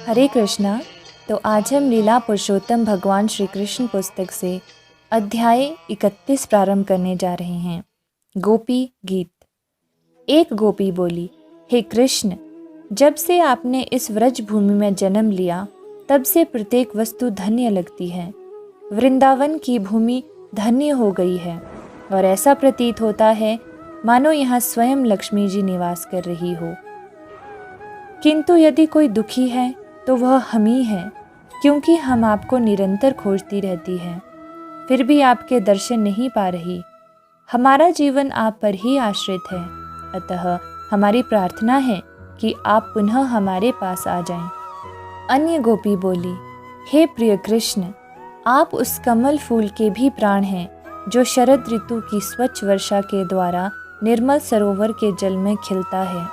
हरे कृष्णा। तो आज हम लीला पुरुषोत्तम भगवान श्री कृष्ण पुस्तक से अध्याय 31 प्रारंभ करने जा रहे हैं। गोपी गीत। एक गोपी बोली, हे कृष्ण, जब से आपने इस व्रज भूमि में जन्म लिया तब से प्रत्येक वस्तु धन्य लगती है। वृंदावन की भूमि धन्य हो गई है और ऐसा प्रतीत होता है मानो यहाँ स्वयं लक्ष्मी जी निवास कर रही हो। किंतु यदि कोई दुखी है तो वह हम ही हैं, क्योंकि हम आपको निरंतर खोजती रहती हैं, फिर भी आपके दर्शन नहीं पा रही। हमारा जीवन आप पर ही आश्रित है, अतः हमारी प्रार्थना है कि आप पुनः हमारे पास आ जाएं। अन्य गोपी बोली, हे प्रिय कृष्ण, आप उस कमल फूल के भी प्राण हैं जो शरद ऋतु की स्वच्छ वर्षा के द्वारा निर्मल सरोवर के जल में खिलता है।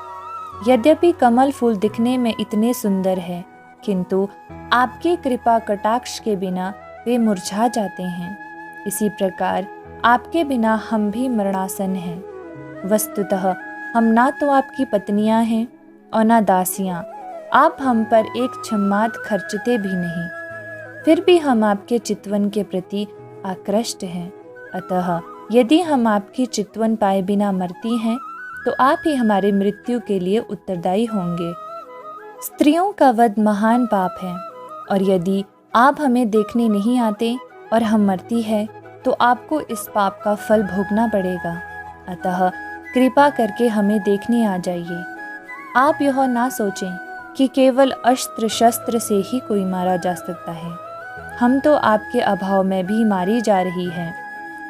यद्यपि कमल फूल दिखने में इतने सुंदर है, किंतु आपकी कृपा कटाक्ष के बिना वे मुरझा जाते हैं। इसी प्रकार आपके बिना हम भी मरणासन हैं। वस्तुतः हम ना तो आपकी पत्नियां हैं और ना दासियां। आप हम पर एक छम्मात खर्चते भी नहीं, फिर भी हम आपके चितवन के प्रति आकृष्ट हैं। अतः यदि हम आपकी चितवन पाए बिना मरती हैं तो आप ही हमारे मृत्यु के लिए उत्तरदायी होंगे। स्त्रियों का वध महान पाप है, और यदि आप हमें देखने नहीं आते और हम मरती है तो आपको इस पाप का फल भोगना पड़ेगा। अतः कृपा करके हमें देखने आ जाइए। आप यह ना सोचें कि केवल अस्त्र शस्त्र से ही कोई मारा जा सकता है। हम तो आपके अभाव में भी मारी जा रही हैं।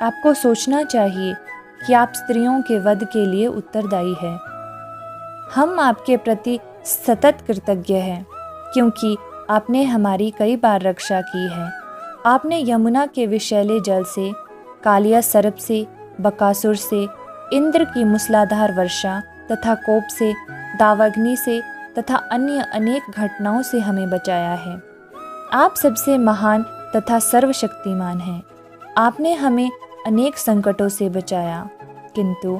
आपको सोचना चाहिए कि आप स्त्रियों के वध के लिए उत्तरदायी हैं। हम आपके प्रति सतत कृतज्ञ हैं, क्योंकि आपने हमारी कई बार रक्षा की है। आपने यमुना के विषैले जल से, कालिया सर्प से, बकासुर से, इंद्र की मूसलाधार वर्षा तथा कोप से, दावाग्नि से तथा अन्य अनेक घटनाओं से हमें बचाया है। आप सबसे महान तथा सर्वशक्तिमान हैं। आपने हमें अनेक संकटों से बचाया, किंतु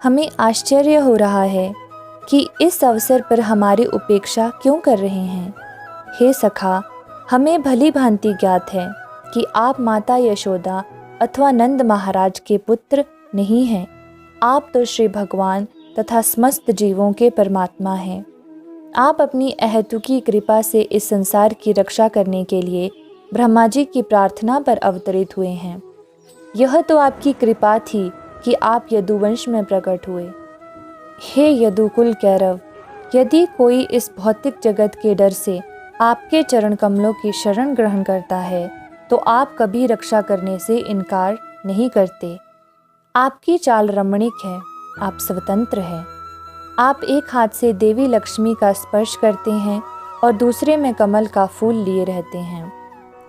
हमें आश्चर्य हो रहा है कि इस अवसर पर हमारी उपेक्षा क्यों कर रहे हैं। हे सखा, हमें भली भांति ज्ञात है कि आप माता यशोदा अथवा नंद महाराज के पुत्र नहीं हैं। आप तो श्री भगवान तथा समस्त जीवों के परमात्मा हैं। आप अपनी अहेतुकी कृपा से इस संसार की रक्षा करने के लिए ब्रह्मा जी की प्रार्थना पर अवतरित हुए हैं। यह तो आपकी कृपा थी कि आप यदुवंश में प्रकट हुए। हे यदुकुल कैरव, यदि कोई इस भौतिक जगत के डर से आपके चरण कमलों की शरण ग्रहण करता है तो आप कभी रक्षा करने से इनकार नहीं करते। आपकी चाल रमणीक है, आप स्वतंत्र हैं। आप एक हाथ से देवी लक्ष्मी का स्पर्श करते हैं और दूसरे में कमल का फूल लिए रहते हैं।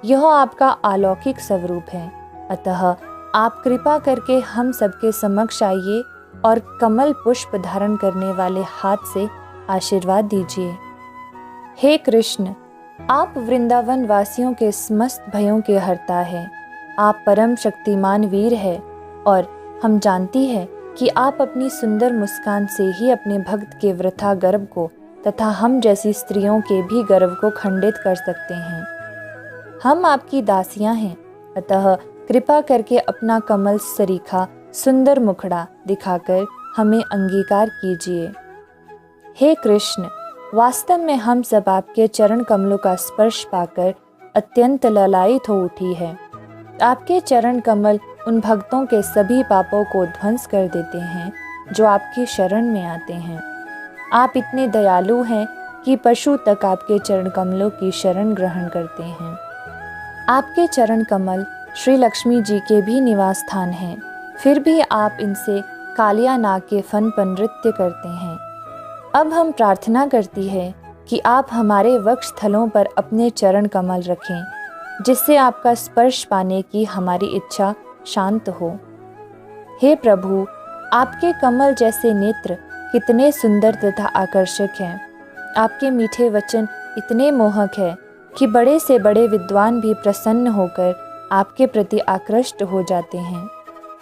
यह आपका अलौकिक स्वरूप है। अतः आप कृपा करके हम सबके समक्ष आइए और कमल पुष्प धारण करने वाले हाथ से आशीर्वाद दीजिए। हे कृष्ण, आप वृंदावन वासियों के समस्त भयों के हर्ता हैं। आप परम शक्तिमान वीर है, और हम जानती हैं कि आप अपनी सुंदर मुस्कान से ही अपने भक्त के वृथा गर्व को तथा हम जैसी स्त्रियों के भी गर्व को खंडित कर सकते हैं। हम आपकी दासियां हैं, अतः कृपा करके अपना कमल सरीखा सुंदर मुखड़ा दिखाकर हमें अंगीकार कीजिए। हे कृष्ण, वास्तव में हम सब आपके चरण कमलों का स्पर्श पाकर अत्यंत ललायित हो उठी है। आपके चरण कमल उन भक्तों के सभी पापों को ध्वंस कर देते हैं जो आपकी शरण में आते हैं। आप इतने दयालु हैं कि पशु तक आपके चरण कमलों की शरण ग्रहण करते हैं। आपके चरण कमल श्री लक्ष्मी जी के भी निवास स्थान हैं, फिर भी आप इनसे कालिया नाग के फन पर नृत्य करते हैं। अब हम प्रार्थना करती है कि आप हमारे वक्ष स्थलों पर अपने चरण कमल रखें, जिससे आपका स्पर्श पाने की हमारी इच्छा शांत हो। हे प्रभु, आपके कमल जैसे नेत्र कितने सुंदर तथा आकर्षक हैं। आपके मीठे वचन इतने मोहक है कि बड़े से बड़े विद्वान भी प्रसन्न होकर आपके प्रति आकृष्ट हो जाते हैं।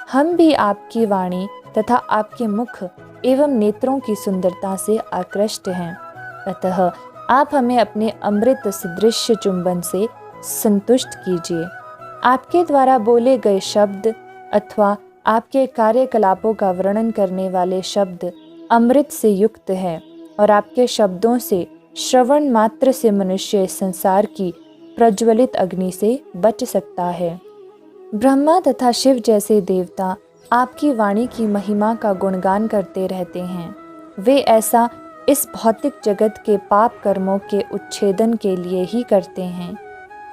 हम भी आपकी वाणी तथा आपके मुख एवं नेत्रों की सुंदरता से आकृष्ट हैं। अतः आप हमें अपने अमृत सदृश चुंबन से संतुष्ट कीजिए। आपके द्वारा बोले गए शब्द अथवा आपके कार्यकलापों का वर्णन करने वाले शब्द अमृत से युक्त है और आपके शब्दों से श्रवण मात्र से मनुष्य संसार की प्रज्वलित अग्नि से बच सकता है। ब्रह्मा तथा शिव जैसे देवता आपकी वाणी की महिमा का गुणगान करते रहते हैं। वे ऐसा इस भौतिक जगत के पाप कर्मों के उच्छेदन के लिए ही करते हैं।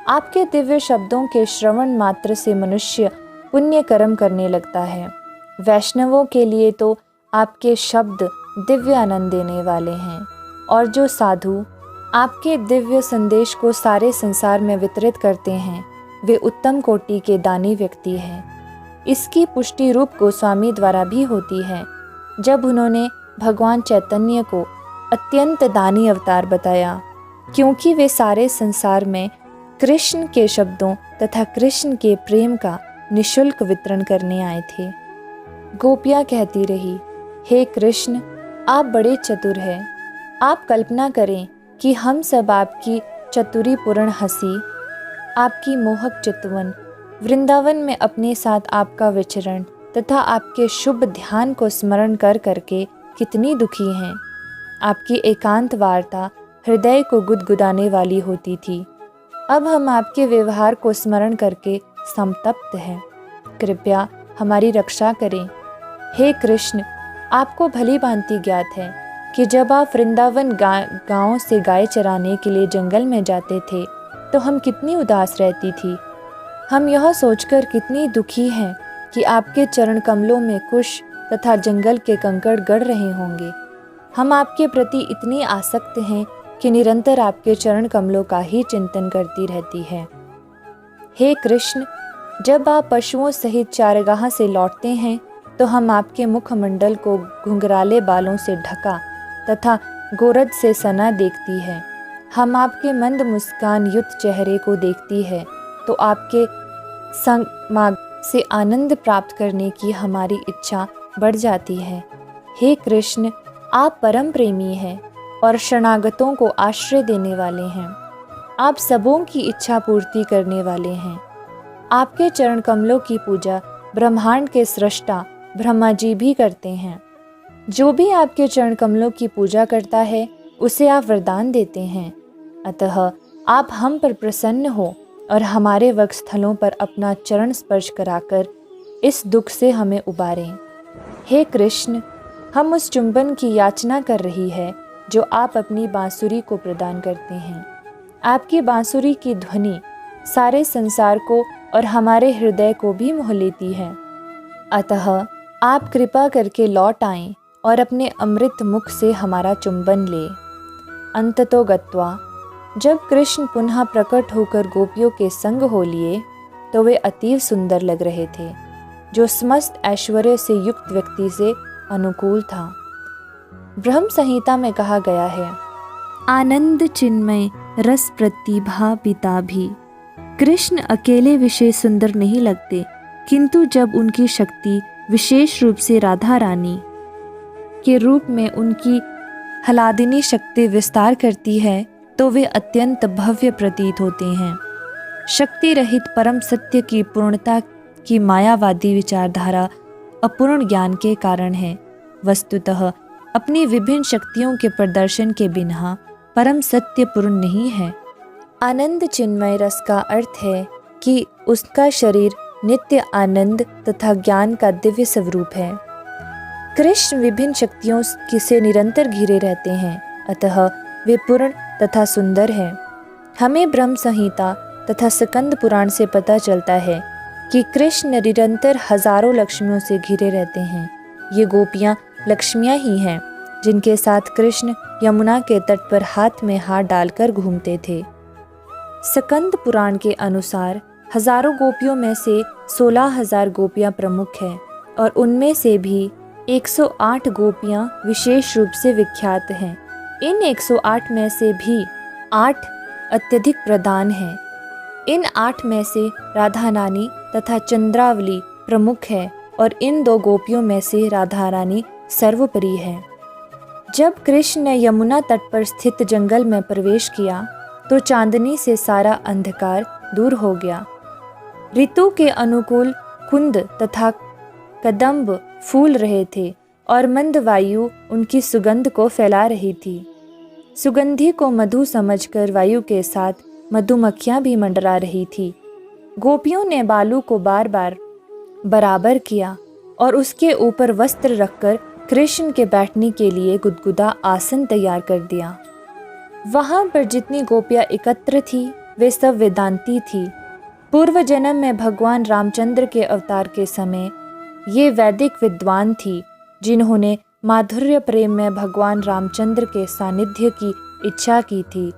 आपके दिव्य शब्दों के श्रवण मात्र से मनुष्य पुण्य कर्म करने लगता है। वैष्णवों के लिए तो आपके शब्द दिव्य आनंद देने वाले हैं और जो साधु आपके दिव्य संदेश को सारे संसार में वितरित करते हैं वे उत्तम कोटि के दानी व्यक्ति हैं। इसकी पुष्टि रूप गोस्वामी द्वारा भी होती है, जब उन्होंने भगवान चैतन्य को अत्यंत दानी अवतार बताया, क्योंकि वे सारे संसार में कृष्ण के शब्दों तथा कृष्ण के प्रेम का निशुल्क वितरण करने आए थे। गोपियाँ कहती रही, हे कृष्ण, आप बड़े चतुर हैं। आप कल्पना करें कि हम सब आपकी चतुरीपूर्ण हंसी, आपकी मोहक चितवन, वृंदावन में अपने साथ आपका विचरण तथा आपके शुभ ध्यान को स्मरण कर करके कितनी दुखी हैं। आपकी एकांत वार्ता हृदय को गुदगुदाने वाली होती थी। अब हम आपके व्यवहार को स्मरण करके संतप्त हैं। कृपया हमारी रक्षा करें। हे कृष्ण, आपको भली भांति ज्ञात है कि जब आप वृंदावन गांव से गाय चराने के लिए जंगल में जाते थे तो हम कितनी उदास रहती थी। हम यह सोचकर कितनी दुखी हैं कि आपके चरण कमलों में कुश तथा जंगल के कंकड़ गड़ रहे होंगे। हम आपके प्रति इतनी आसक्त हैं कि निरंतर आपके चरण कमलों का ही चिंतन करती रहती है। हे कृष्ण, जब आप पशुओं सहित चारगाह से लौटते हैं तो हम आपके मुखमंडल को घुंघराले बालों से ढका तथा गोरद से सना देखती है। हम आपके मंद मुस्कान युक्त चेहरे को देखती है तो आपके संग से आनंद प्राप्त करने की हमारी इच्छा बढ़ जाती है। हे कृष्ण, आप परम प्रेमी हैं और शरणागतों को आश्रय देने वाले हैं। आप सबों की इच्छा पूर्ति करने वाले हैं। आपके चरण कमलों की पूजा ब्रह्मांड के सृष्टा ब्रह्मा जी भी करते हैं। जो भी आपके चरण कमलों की पूजा करता है उसे आप वरदान देते हैं। अतः आप हम पर प्रसन्न हो और हमारे वक्षस्थलों पर अपना चरण स्पर्श कराकर इस दुख से हमें उबारें। हे कृष्ण, हम उस चुंबन की याचना कर रही है जो आप अपनी बांसुरी को प्रदान करते हैं। आपकी बांसुरी की ध्वनि सारे संसार को और हमारे हृदय को भी मोह लेती है। अतः आप कृपा करके लौट आएं और अपने अमृत मुख से हमारा चुंबन ले। अंततो गत्वा, जब कृष्ण पुनः प्रकट होकर गोपियों के संग हो लिए तो वे अतीव सुंदर लग रहे थे, जो समस्त ऐश्वर्य से युक्त व्यक्ति से अनुकूल था। ब्रह्म संहिता में कहा गया है, आनंद चिन्मय रस प्रतिभा पिता भी। कृष्ण अकेले विशेष सुंदर नहीं लगते, किंतु जब उनकी शक्ति विशेष रूप से राधा रानी के रूप में उनकी हलादिनी शक्ति विस्तार करती है तो वे अत्यंत भव्य प्रतीत होते हैं। शक्ति रहित परम सत्य की पूर्णता की मायावादी विचारधारा अपूर्ण ज्ञान के कारण है। वस्तुतः अपनी विभिन्न शक्तियों के प्रदर्शन के बिना परम सत्य पूर्ण नहीं है। आनंद चिन्मय रस का अर्थ है कि उसका शरीर नित्य आनंद तथा ज्ञान का दिव्य स्वरूप है। कृष्ण विभिन्न शक्तियों से निरंतर घिरे रहते हैं, अतः वे पूर्ण तथा सुंदर हैं। हमें ब्रह्म संहिता तथा स्कंद पुराण से पता चलता है कि कृष्ण निरंतर हजारों लक्ष्मियों से घिरे रहते हैं। ये गोपियाँ लक्ष्मियाँ ही हैं जिनके साथ कृष्ण यमुना के तट पर हाथ में हाथ डालकर घूमते थे। स्कंद पुराण के अनुसार हजारों गोपियों में से 16,000 गोपियाँ प्रमुख हैं और उनमें से भी 108 गोपियाँ विशेष रूप से विख्यात हैं। इन 108 में से भी 8 अत्यधिक प्रधान हैं। इन 8 में से राधा रानी तथा चंद्रावली प्रमुख है और इन दो गोपियों में से राधा रानी सर्वोपरि है। जब कृष्ण ने यमुना तट पर स्थित जंगल में प्रवेश किया तो चांदनी से सारा अंधकार दूर हो गया। ऋतु के अनुकूल कुंद तथा कदम्ब फूल रहे थे और मंद वायु उनकी सुगंध को फैला रही थी। सुगंधी को मधु समझकर वायु के साथ मधुमक्खियां भी मंडरा रही थी। गोपियों ने बालू को बार बार बराबर किया और उसके ऊपर वस्त्र रखकर कृष्ण के बैठने के लिए गुदगुदा आसन तैयार कर दिया। वहां पर जितनी गोपियां एकत्र थी वे सब वेदांती थी। पूर्व जन्म में भगवान रामचंद्र के अवतार के समय ये वैदिक विद्वान थी जिन्होंने माधुर्य प्रेम में भगवान रामचंद्र के सानिध्य की इच्छा की थी।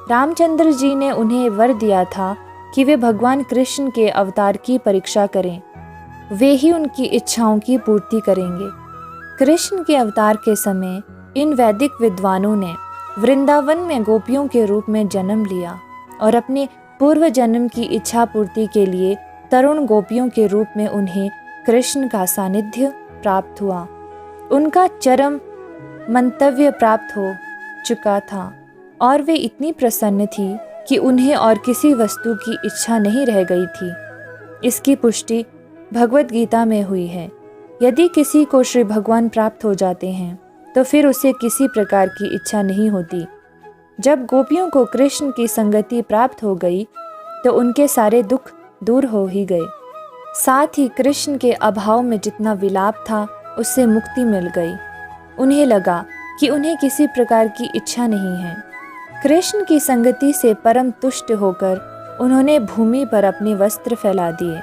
रामचंद्र जी ने उन्हें वर दिया था कि वे भगवान कृष्ण के अवतार की परीक्षा करें, वे ही उनकी इच्छाओं की पूर्ति करेंगे। कृष्ण के अवतार के समय इन वैदिक विद्वानों ने वृंदावन में गोपियों के रूप में जन्म लिया और अपने पूर्व जन्म की इच्छा पूर्ति के लिए तरुण गोपियों के रूप में उन्हें कृष्ण का सानिध्य प्राप्त हुआ। उनका चरम मंतव्य प्राप्त हो चुका था और वे इतनी प्रसन्न थी कि उन्हें और किसी वस्तु की इच्छा नहीं रह गई थी। इसकी पुष्टि भगवत गीता में हुई है। यदि किसी को श्री भगवान प्राप्त हो जाते हैं तो फिर उसे किसी प्रकार की इच्छा नहीं होती। जब गोपियों को कृष्ण की संगति प्राप्त हो गई तो उनके सारे दुख दूर हो ही गए। साथ ही कृष्ण के अभाव में जितना विलाप था उससे मुक्ति मिल गई। उन्हें लगा कि उन्हें किसी प्रकार की इच्छा नहीं है। कृष्ण की संगति से परम तुष्ट होकर उन्होंने भूमि पर अपने वस्त्र फैला दिए।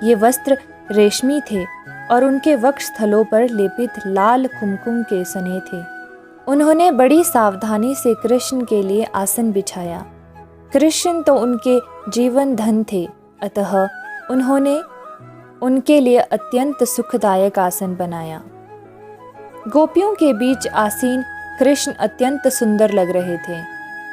ये वस्त्र रेशमी थे और उनके वक्ष स्थलों पर लेपित लाल कुमकुम के सने थे। उन्होंने बड़ी सावधानी से कृष्ण के लिए आसन बिछाया। कृष्ण तो उनके जीवन धन थे, अतः उन्होंने उनके लिए अत्यंत सुखदायक आसन बनाया। गोपियों के बीच आसीन कृष्ण अत्यंत सुंदर लग रहे थे।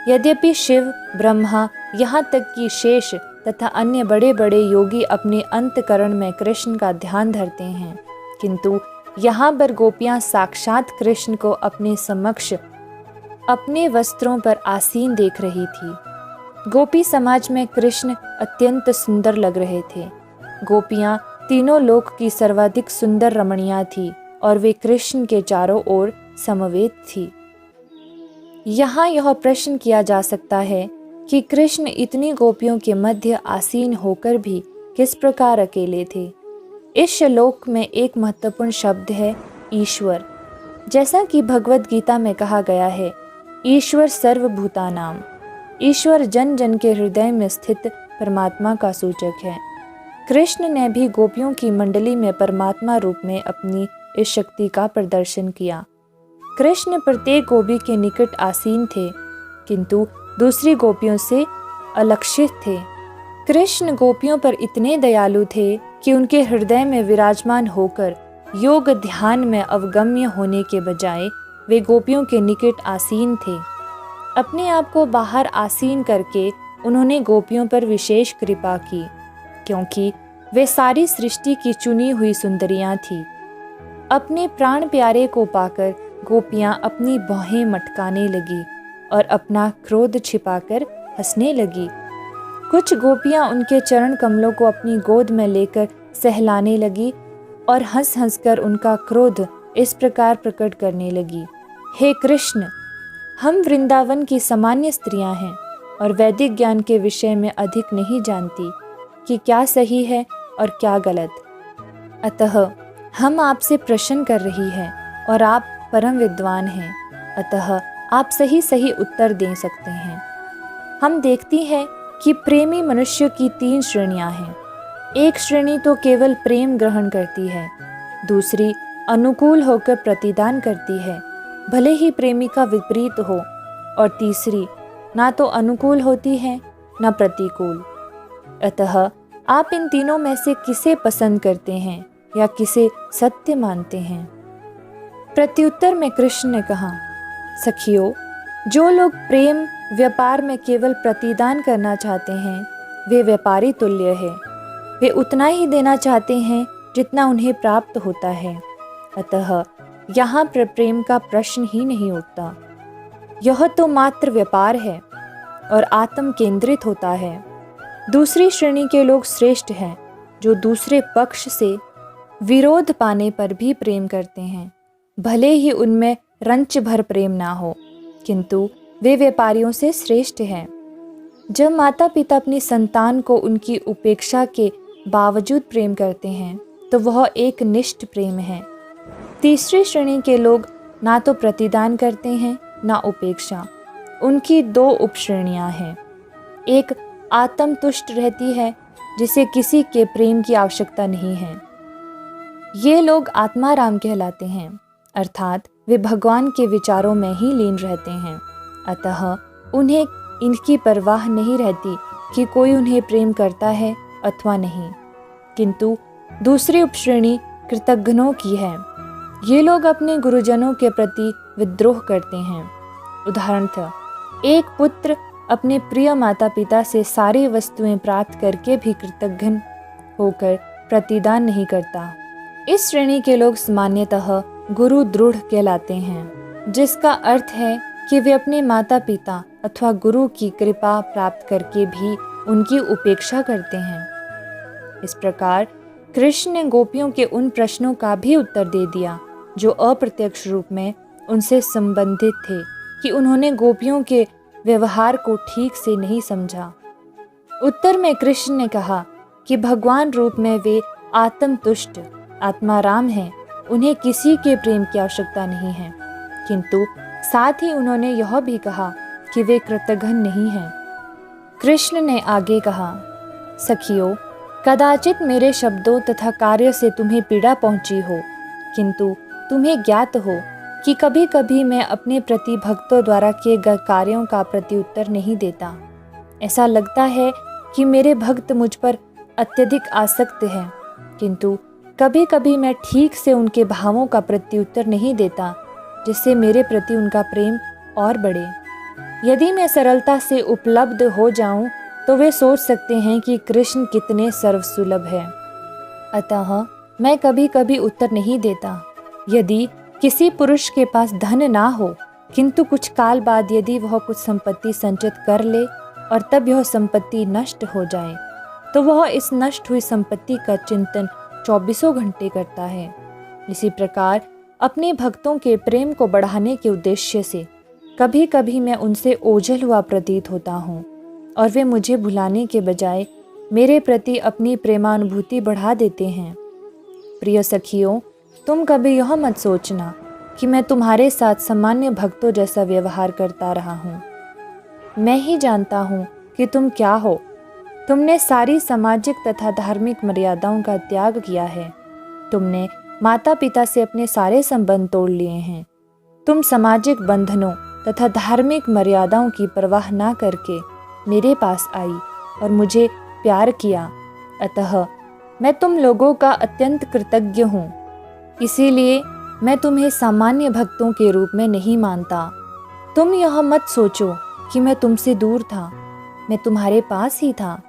यद्यपि शिव, ब्रह्मा, यहाँ तक कि शेष तथा अन्य बड़े बड़े योगी अपने अंतकरण में कृष्ण का ध्यान धरते हैं, किंतु यहाँ पर गोपियाँ साक्षात कृष्ण को अपने समक्ष अपने वस्त्रों पर आसीन देख रही थी। गोपी समाज में कृष्ण अत्यंत सुंदर लग रहे थे। गोपियाँ तीनों लोक की सर्वाधिक सुंदर रमणियाँ थी और वे कृष्ण के चारों ओर समवेत थी। यहाँ यह प्रश्न किया जा सकता है कि कृष्ण इतनी गोपियों के मध्य आसीन होकर भी किस प्रकार अकेले थे। इस श्लोक में एक महत्वपूर्ण शब्द है ईश्वर। जैसा कि भगवत गीता में कहा गया है, ईश्वर सर्वभूतानाम। ईश्वर जन जन के हृदय में स्थित परमात्मा का सूचक है। कृष्ण ने भी गोपियों की मंडली में परमात्मा रूप में अपनी इस शक्ति का प्रदर्शन किया। कृष्ण प्रत्येक गोपी के निकट आसीन थे, किंतु दूसरी गोपियों से अलक्षित थे। कृष्ण गोपियों पर इतने दयालु थे कि उनके हृदय में विराजमान होकर योग ध्यान में अवगम्य होने के बजाय वे गोपियों के निकट आसीन थे। अपने आप को बाहर आसीन करके उन्होंने गोपियों पर विशेष कृपा की, क्योंकि वे सारी सृष्टि की चुनी हुई सुंदरियां थीं। अपने प्राण प्यारे को पाकर गोपियां अपनी बाहें मटकाने लगी और अपना क्रोध छिपाकर हंसने लगी। कुछ गोपियां उनके चरण कमलों को अपनी गोद में लेकर सहलाने लगी और हंस हंसकर उनका क्रोध इस प्रकार प्रकट करने लगी, हे कृष्ण, हम वृंदावन की सामान्य स्त्रियां हैं और वैदिक ज्ञान के विषय में अधिक नहीं जानती कि क्या सही है और क्या गलत। अतः हम आपसे प्रश्न कर रही हैं और आप परम विद्वान हैं, अतः आप सही सही उत्तर दे सकते हैं। हम देखती हैं कि प्रेमी मनुष्य की 3 श्रेणियां हैं। एक श्रेणी तो केवल प्रेम ग्रहण करती है, दूसरी अनुकूल होकर प्रतिदान करती है, भले ही प्रेमी का विपरीत हो, और तीसरी ना तो अनुकूल होती है न प्रतिकूल। अतः आप इन तीनों में से किसे पसंद करते हैं या किसे सत्य मानते हैं? प्रत्युत्तर में कृष्ण ने कहा, सखियों, जो लोग प्रेम व्यापार में केवल प्रतिदान करना चाहते हैं वे व्यापारी तुल्य है। वे उतना ही देना चाहते हैं जितना उन्हें प्राप्त होता है। अतः यहाँ पर प्रेम का प्रश्न ही नहीं उठता। यह तो मात्र व्यापार है और आत्म केंद्रित होता है। दूसरी श्रेणी के लोग श्रेष्ठ हैं, जो दूसरे पक्ष से विरोध पाने पर भी प्रेम करते हैं, भले ही उनमें रंच भर प्रेम ना हो, किंतु वे व्यापारियों से श्रेष्ठ हैं। जब माता पिता अपनी संतान को उनकी उपेक्षा के बावजूद प्रेम करते हैं, तो वह एक निष्ठ प्रेम है। तीसरी श्रेणी के लोग ना तो प्रतिदान करते हैं, ना उपेक्षा। उनकी दो उपश्रेणियां हैं। एक आत्मतुष्ट रहती है, जिसे किसी के प्रेम की आवश्यकता नहीं है। ये लोग आत्माराम कहलाते हैं, अर्थात वे भगवान के विचारों में ही लीन रहते हैं। अतः उन्हें इनकी परवाह नहीं रहती कि कोई उन्हें प्रेम करता है अथवा नहीं। किंतु दूसरी उपश्रेणी कृतघ्नों की है। ये लोग अपने गुरुजनों के प्रति विद्रोह करते हैं। उदाहरणतः, एक पुत्र अपने प्रिय माता पिता से सारी वस्तुएं प्राप्त करके भी कृतघ्न होकर प्रतिदान नहीं करता। इस श्रेणी के लोग सामान्यतः गुरु दृढ़ कहलाते हैं, जिसका अर्थ है कि वे अपने माता पिता अथवा गुरु की कृपा प्राप्त करके भी उनकी उपेक्षा करते हैं। इस प्रकार कृष्ण ने गोपियों के उन प्रश्नों का भी उत्तर दे दिया जो अप्रत्यक्ष रूप में उनसे संबंधित थे कि उन्होंने गोपियों के व्यवहार को ठीक से नहीं समझा। उत्तर में कृष्ण ने कहा कि भगवान रूप में वे आत्मतुष्ट आत्माराम हैं, उन्हें किसी के प्रेम की आवश्यकता नहीं है। किंतु साथ ही उन्होंने यह भी कहा कि वे कृतघ्न नहीं हैं। कृष्ण ने आगे कहा, सखियों, कदाचित मेरे शब्दों तथा कार्य से तुम्हें पीड़ा पहुंची हो, किंतु तुम्हें ज्ञात हो कि कभी कभी मैं अपने प्रति भक्तों द्वारा किए गए कार्यों का प्रत्युत्तर नहीं देता। ऐसा लगता है कि मेरे भक्त मुझ पर अत्यधिक आसक्त हैं, किंतु कभी कभी मैं ठीक से उनके भावों का प्रत्युत्तर नहीं देता, जिससे मेरे प्रति उनका प्रेम और बढ़े। यदि मैं सरलता से उपलब्ध हो जाऊं, तो वे सोच सकते हैं कि कृष्ण कितने सर्वसुलभ है। अतः मैं कभी कभी उत्तर नहीं देता। यदि किसी पुरुष के पास धन ना हो, किंतु कुछ काल बाद यदि वह कुछ संपत्ति संचित कर ले और तब यह संपत्ति नष्ट हो जाए, तो वह इस नष्ट हुई संपत्ति का चिंतन 24 घंटे करता है। इसी प्रकार अपने भक्तों के प्रेम को बढ़ाने के उद्देश्य से कभी कभी मैं उनसे ओझल हुआ प्रतीत होता हूँ और वे मुझे भुलाने के बजाय मेरे प्रति अपनी प्रेमानुभूति बढ़ा देते हैं। प्रिय सखियों, तुम कभी यह मत सोचना कि मैं तुम्हारे साथ सामान्य भक्तों जैसा व्यवहार करता रहा हूँ। मैं ही जानता हूँ कि तुम क्या हो। तुमने सारी सामाजिक तथा धार्मिक मर्यादाओं का त्याग किया है। तुमने माता पिता से अपने सारे संबंध तोड़ लिए हैं। तुम सामाजिक बंधनों तथा धार्मिक मर्यादाओं की परवाह ना करके मेरे पास आई और मुझे प्यार किया। अतः मैं तुम लोगों का अत्यंत कृतज्ञ हूँ। इसीलिए मैं तुम्हें सामान्य भक्तों के रूप में नहीं मानता। तुम यह मत सोचो कि मैं तुमसे दूर था, मैं तुम्हारे पास ही था।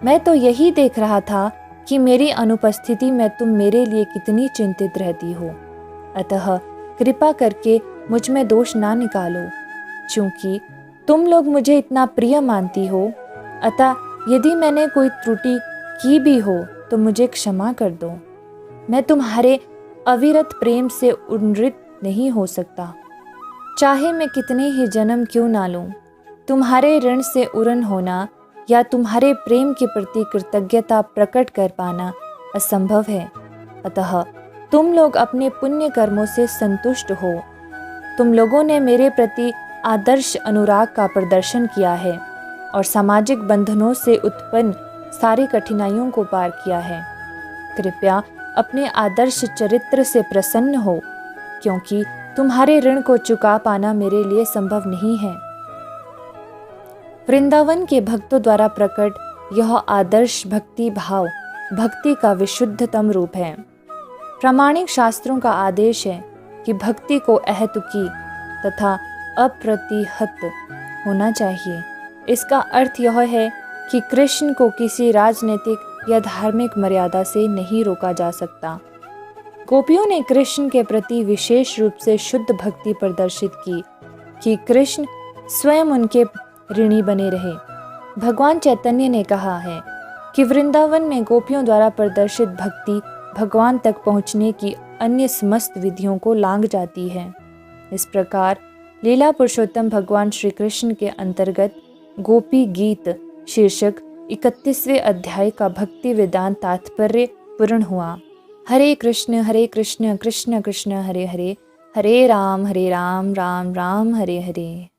मैं तो यही देख रहा था कि मेरी अनुपस्थिति में तुम मेरे लिए कितनी चिंतित रहती हो। अतः कृपा करके मुझ में दोष ना निकालो। चूंकि तुम लोग मुझे इतना प्रिय मानती हो, अतः यदि मैंने कोई त्रुटि की भी हो तो मुझे क्षमा कर दो। मैं तुम्हारे अविरत प्रेम से उन्नत नहीं हो सकता, चाहे मैं कितने ही जन्म क्यों ना लूं। तुम्हारे ऋण से उरण होना या तुम्हारे प्रेम के प्रति कृतज्ञता प्रकट कर पाना असंभव है। अतः तुम लोग अपने पुण्य कर्मों से संतुष्ट हो। तुम लोगों ने मेरे प्रति आदर्श अनुराग का प्रदर्शन किया है और सामाजिक बंधनों से उत्पन्न सारी कठिनाइयों को पार किया है। कृपया अपने आदर्श चरित्र से प्रसन्न हो, क्योंकि तुम्हारे ऋण को चुका पाना मेरे लिए संभव नहीं है। वृंदावन के भक्तों द्वारा प्रकट यह आदर्श भक्ति भाव भक्ति का विशुद्धतम रूप है। प्रामाणिक शास्त्रों का आदेश है कि भक्ति को अहेतुकी तथा अप्रतिहत होना चाहिए। इसका अर्थ यह है कि कृष्ण को किसी राजनीतिक या धार्मिक मर्यादा से नहीं रोका जा सकता। गोपियों ने कृष्ण के प्रति विशेष रूप से शुद्ध भक्ति प्रदर्शित की कि कृष्ण स्वयं उनके ऋणी बने रहे। भगवान चैतन्य ने कहा है कि वृंदावन में गोपियों द्वारा प्रदर्शित भक्ति भगवान तक पहुँचने की अन्य समस्त विधियों को लांघ जाती है। इस प्रकार लीला पुरुषोत्तम भगवान श्री कृष्ण के अंतर्गत गोपी गीत शीर्षक 31वें अध्याय का भक्ति वेदांत तात्पर्य पूर्ण हुआ। हरे कृष्ण कृष्ण कृष्ण हरे हरे, हरे राम राम राम हरे हरे।